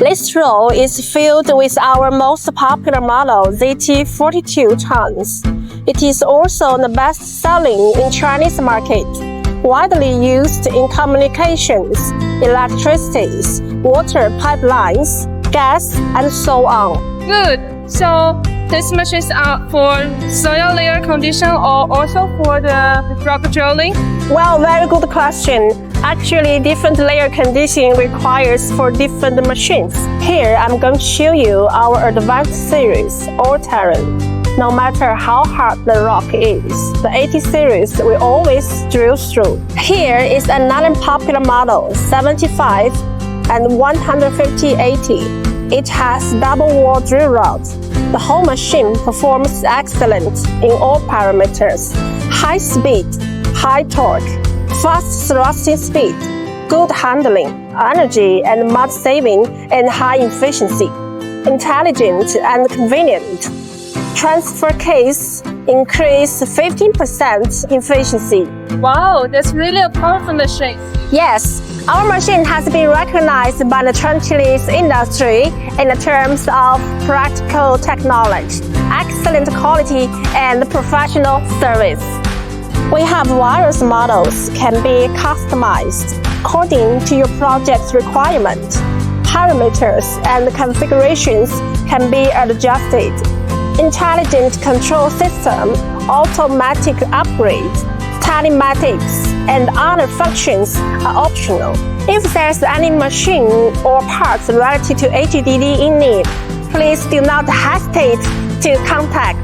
This row is filled with our most popular model, ZT42 tons. It is also the best-selling in Chinese market, widely used in communications, electricity, water pipelines, gas, and so on. Good. So these machines are for soil layer condition or also for the rock drilling? Well, very good question. Actually, different layer condition requires for different machines. Here, I'm going to show you our advanced series, all-terrain. No matter how hard the rock is, the 80 series will always drill through. Here is another popular model, 75 and 150-80. It has double-wall drill rods. The whole machine performs excellent in all parameters. High speed, high torque, fast thrusting speed, good handling, energy and mud saving, and high efficiency. Intelligent and convenient. Transfer case increase 15% efficiency. Wow, that's really a powerful machine. Yes, our machine has been recognized by the trenchless industry in terms of practical technology, excellent quality, and professional service. We have various models can be customized according to your project's requirement. Parameters and configurations can be adjusted. Intelligent control system, automatic upgrade, telematics, and other functions are optional. If there's any machine or parts related to HDD in need, please do not hesitate to contact